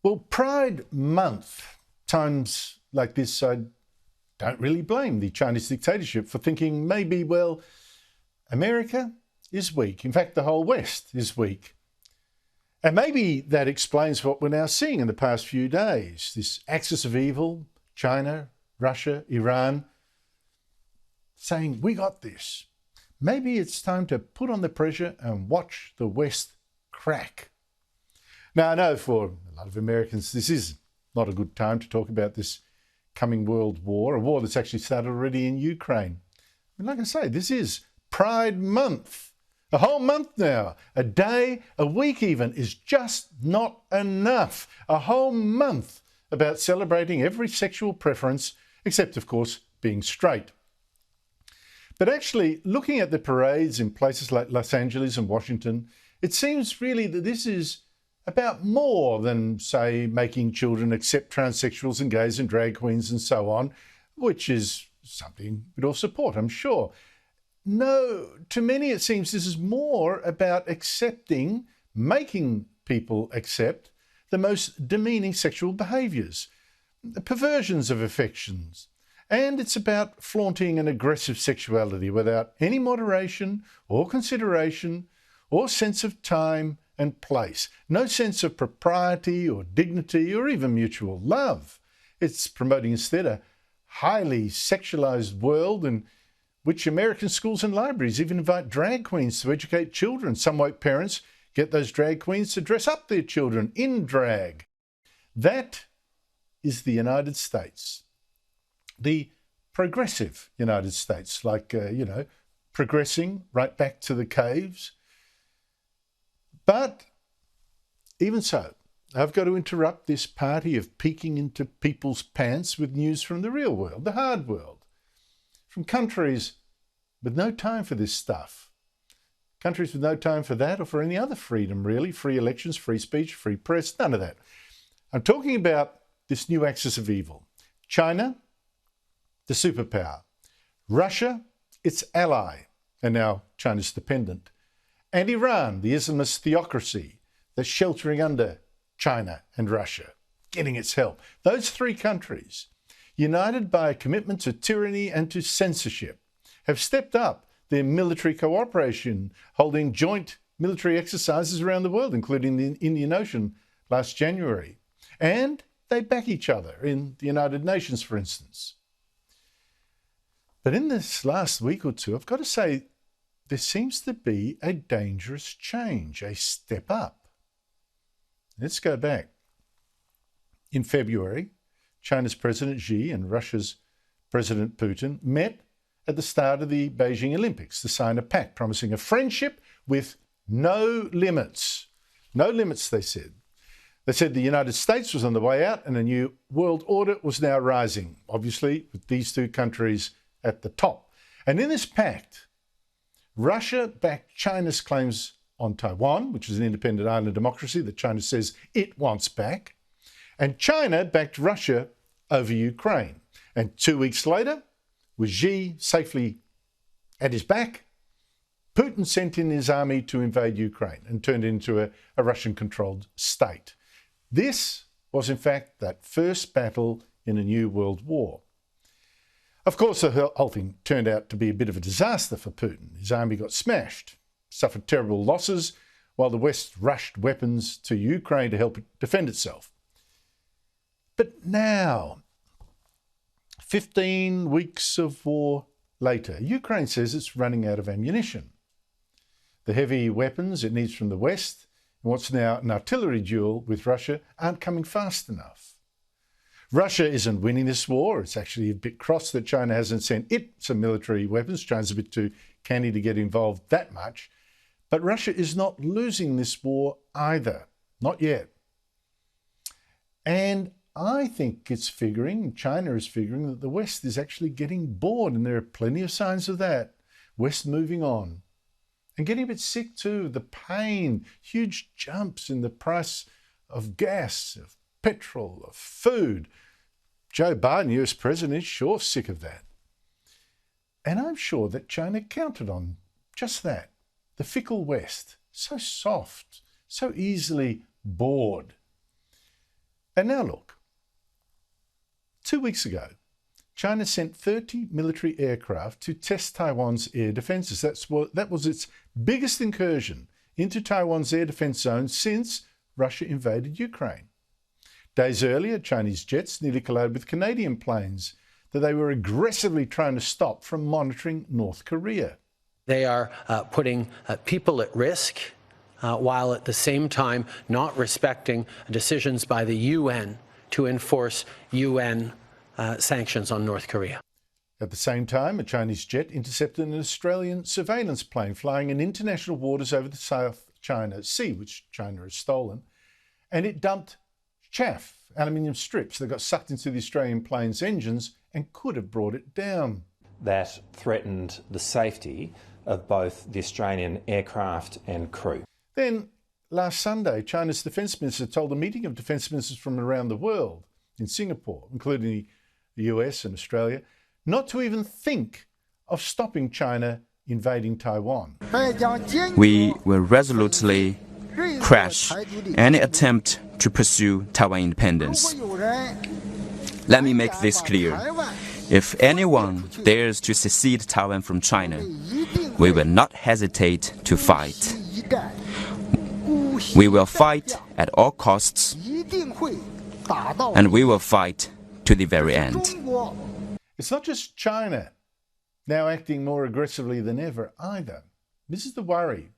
Well, Pride Month, times like this, I don't really blame the Chinese dictatorship for thinking maybe, well, America is weak. In fact, the whole West is weak. And maybe that explains what we're now seeing in the past few days. This axis of evil, China, Russia, Iran, saying, we got this. Maybe it's time to put on the pressure and watch the West crack. Now, I know for a lot of Americans, this is not a good time to talk about this coming world war, a war that's actually started already in Ukraine. And like I say, this is Pride Month. A whole month now, a day, a week even, is just not enough. A whole month about celebrating every sexual preference, except, of course, being straight. But actually, looking at the parades in places like Los Angeles and Washington, it seems really that this is about more than, say, making children accept transsexuals and gays and drag queens and so on, which is something we'd all support, I'm sure. No, to many it seems this is more about accepting, making people accept the most demeaning sexual behaviours, the perversions of affections, and it's about flaunting an aggressive sexuality without any moderation or consideration or sense of time and place. No sense of propriety or dignity or even mutual love. It's promoting instead a highly sexualised world in which American schools and libraries even invite drag queens to educate children. Some woke parents get those drag queens to dress up their children in drag. That is the United States. The progressive United States, like, progressing right back to the caves. But even so, I've got to interrupt this party of peeking into people's pants with news from the real world, the hard world, from countries with no time for this stuff. Countries with no time for that or for any other freedom, really. Free elections, free speech, free press, none of that. I'm talking about this new axis of evil. China, the superpower. Russia, its ally, and now China's dependent. And Iran, the Islamist theocracy that's sheltering under China and Russia, getting its help. Those three countries, united by a commitment to tyranny and to censorship, have stepped up their military cooperation, holding joint military exercises around the world, including the Indian Ocean last January. And they back each other in the United Nations, for instance. But in this last week or two, I've got to say, there seems to be a dangerous change, a step up. Let's go back. In February, China's President Xi and Russia's President Putin met at the start of the Beijing Olympics to sign a pact promising a friendship with no limits. No limits, they said. They said the United States was on the way out and a new world order was now rising, obviously with these two countries at the top. And in this pact, Russia backed China's claims on Taiwan, which is an independent island democracy that China says it wants back. And China backed Russia over Ukraine. And 2 weeks later, with Xi safely at his back, Putin sent in his army to invade Ukraine and turned it into a Russian-controlled state. This was, in fact, that first battle in a new world war. Of course, the whole thing turned out to be a bit of a disaster for Putin. His army got smashed, suffered terrible losses, while the West rushed weapons to Ukraine to help it defend itself. But now, 15 weeks of war later, Ukraine says it's running out of ammunition. The heavy weapons it needs from the West, in what's now an artillery duel with Russia, aren't coming fast enough. Russia isn't winning this war. It's actually a bit cross that China hasn't sent it some military weapons. China's a bit too canny to get involved that much. But Russia is not losing this war either. Not yet. And I think China is figuring that the West is actually getting bored, and there are plenty of signs of that. West moving on. And getting a bit sick too, the pain, huge jumps in the price of gas, of petrol, of food. Joe Biden, US president, is sure sick of that. And I'm sure that China counted on just that. The fickle West, so soft, so easily bored. And now look, 2 weeks ago, China sent 30 military aircraft to test Taiwan's air defences. That was its biggest incursion into Taiwan's air defence zone since Russia invaded Ukraine. Days earlier, Chinese jets nearly collided with Canadian planes that they were aggressively trying to stop from monitoring North Korea. They are putting people at risk while at the same time not respecting decisions by the UN to enforce UN sanctions on North Korea. At the same time, a Chinese jet intercepted an Australian surveillance plane flying in international waters over the South China Sea, which China has stolen, and it dumped chaff, aluminium strips that got sucked into the Australian plane's engines and could have brought it down. That threatened the safety of both the Australian aircraft and crew. Then, last Sunday, China's defence minister told a meeting of defence ministers from around the world in Singapore, including the US and Australia, not to even think of stopping China invading Taiwan. We will resolutely crush any attempt to pursue Taiwan independence. Let me make this clear. If anyone dares to secede Taiwan from China, we will not hesitate to fight. We will fight at all costs, and we will fight to the very end. It's not just China now acting more aggressively than ever either. This is the worry.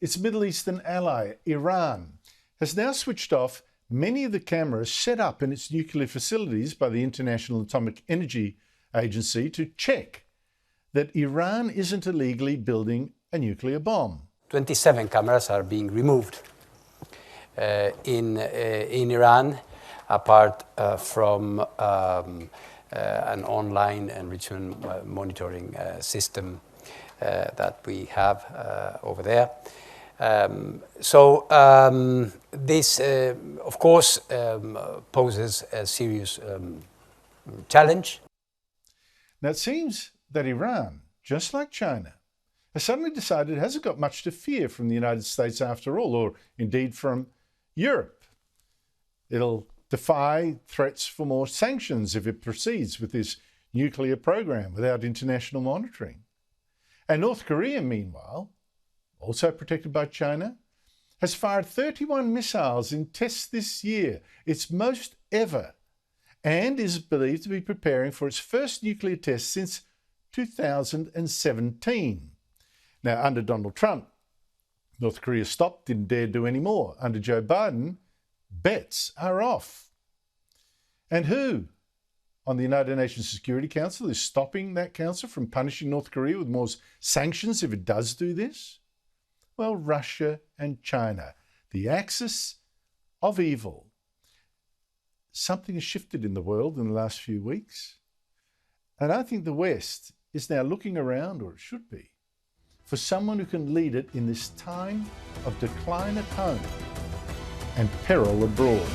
Its Middle Eastern ally, Iran, has now switched off many of the cameras set up in its nuclear facilities by the International Atomic Energy Agency to check that Iran isn't illegally building a nuclear bomb. 27 cameras are being removed in Iran, apart from an online enrichment monitoring system that we have over there. This, of course, poses a serious challenge. Now, it seems that Iran, just like China, has suddenly decided it hasn't got much to fear from the United States after all, or indeed from Europe. It'll defy threats for more sanctions if it proceeds with this nuclear program without international monitoring. And North Korea, meanwhile, also protected by China, has fired 31 missiles in tests this year, its most ever, and is believed to be preparing for its first nuclear test since 2017. Now, under Donald Trump, North Korea stopped, didn't dare do any more. Under Joe Biden, bets are off. And who on the United Nations Security Council is stopping that council from punishing North Korea with more sanctions if it does do this? Well, Russia and China, the axis of evil. Something has shifted in the world in the last few weeks. And I think the West is now looking around, or it should be, for someone who can lead it in this time of decline at home and peril abroad.